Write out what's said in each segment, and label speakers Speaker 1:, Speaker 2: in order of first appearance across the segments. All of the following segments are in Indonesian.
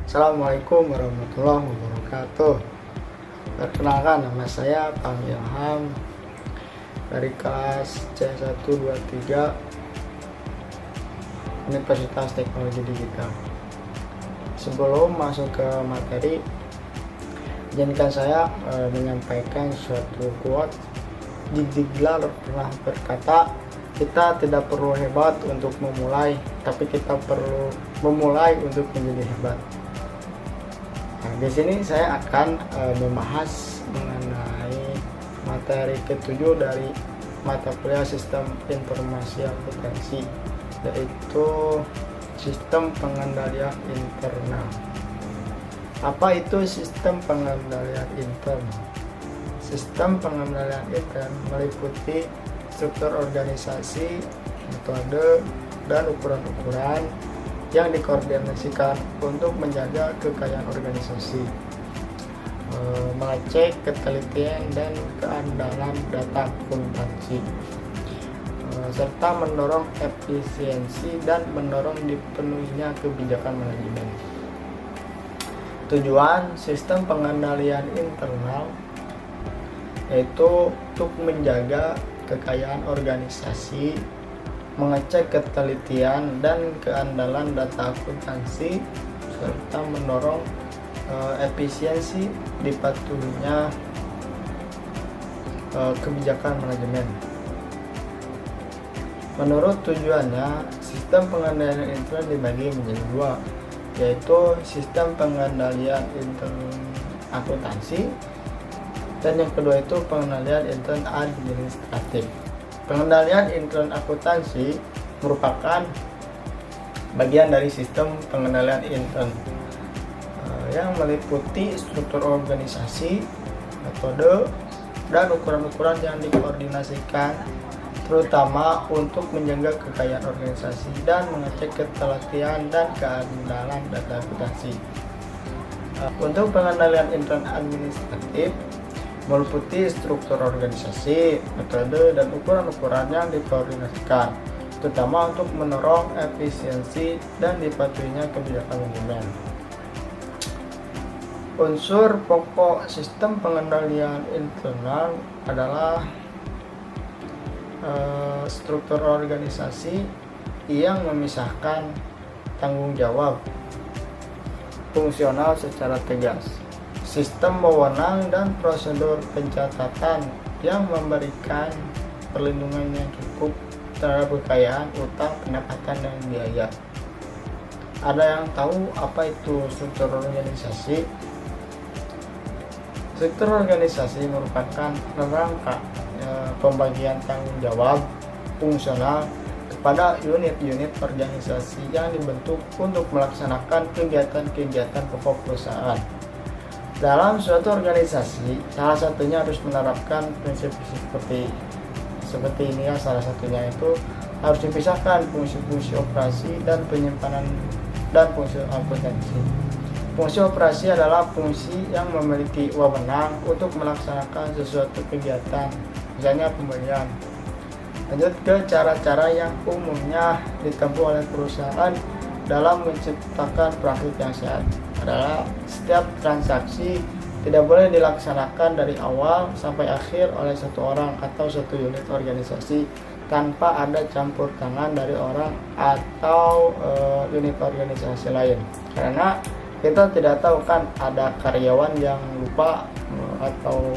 Speaker 1: Assalamualaikum warahmatullahi wabarakatuh. Perkenalkan, nama saya Pak Ilham dari kelas C123 Universitas Teknologi Digital. Sebelum masuk ke materi, izinkan saya menyampaikan suatu quote. Zig Ziglar pernah berkata, kita tidak perlu hebat untuk memulai, tapi kita perlu memulai untuk menjadi hebat. Nah, di sini saya akan membahas mengenai materi ketujuh dari mata kuliah Sistem Informasi Akuntansi, yaitu Sistem Pengendalian Internal. Apa itu Sistem Pengendalian Internal? Sistem pengendalian intern meliputi struktur organisasi, metode, dan ukuran-ukuran yang dikoordinasikan untuk menjaga kekayaan organisasi, mengecek ketelitian dan keandalan data akuntansi, serta mendorong efisiensi dan mendorong dipenuhinya kebijakan manajemen. Tujuan sistem pengendalian internal yaitu untuk menjaga kekayaan organisasi, mengecek ketelitian dan keandalan data akuntansi, serta mendorong efisiensi dipatuhinya kebijakan manajemen. Menurut tujuannya, sistem pengendalian intern dibagi menjadi dua, yaitu sistem pengendalian intern akuntansi, dan yang kedua itu pengendalian intern administratif. Pengendalian intern akuntansi merupakan bagian dari sistem pengendalian intern yang meliputi struktur organisasi, metode, dan ukuran-ukuran yang dikoordinasikan terutama untuk menjaga kekayaan organisasi dan mengecek ketelitian dan keandalan data akuntansi. Untuk pengendalian intern administratif meliputi struktur organisasi, metode, dan ukuran-ukuran yang dikoordinasikan, terutama untuk mendorong efisiensi dan dipatuhinya kebijakan manajemen. Unsur pokok sistem pengendalian internal adalah struktur organisasi yang memisahkan tanggung jawab fungsional secara tegas, sistem wewenang dan prosedur pencatatan yang memberikan perlindungan yang cukup terhadap kekayaan, utang, pendapatan, dan biaya. Ada yang tahu apa itu struktur organisasi? Struktur organisasi merupakan rangka pembagian tanggung jawab fungsional kepada unit-unit organisasi yang dibentuk untuk melaksanakan kegiatan-kegiatan pokok perusahaan. Dalam suatu organisasi, salah satunya harus menerapkan prinsip-prinsip seperti ini ya. Salah satunya itu harus dipisahkan fungsi-fungsi operasi dan penyimpanan dan fungsi akuntansi. Fungsi operasi adalah fungsi yang memiliki wewenang untuk melaksanakan sesuatu kegiatan, misalnya pembelian. Lanjut ke cara-cara yang umumnya ditempuh oleh perusahaan dalam menciptakan praktik yang sehat adalah setiap transaksi tidak boleh dilaksanakan dari awal sampai akhir oleh satu orang atau satu unit organisasi tanpa ada campur tangan dari orang atau unit organisasi lain, karena kita tidak tahu kan ada karyawan yang lupa atau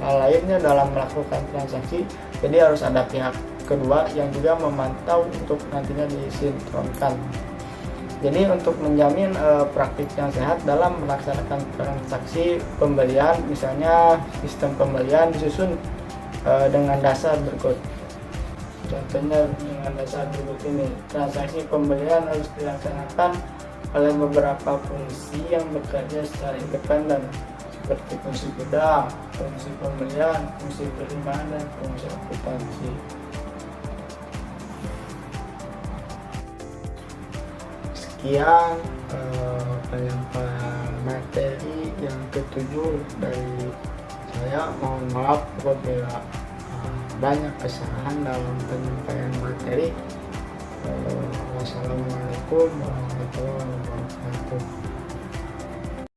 Speaker 1: hal lainnya dalam melakukan transaksi, jadi harus ada pihak kedua yang juga memantau untuk nantinya disinkronkan. Jadi untuk menjamin praktik yang sehat dalam melaksanakan transaksi pembelian, misalnya sistem pembelian disusun dengan dasar berikut. Contohnya dengan dasar berikut ini, transaksi pembelian harus dilaksanakan oleh beberapa fungsi yang bekerja secara independen, seperti fungsi gudang, fungsi pembelian, fungsi penerimaan, dan fungsi akuntansi. Sekian penyampaian materi yang ketujuh dari saya. Mohon maaf apabila banyak kesalahan dalam penyampaian materi. Wassalamualaikum warahmatullahi wabarakatuh.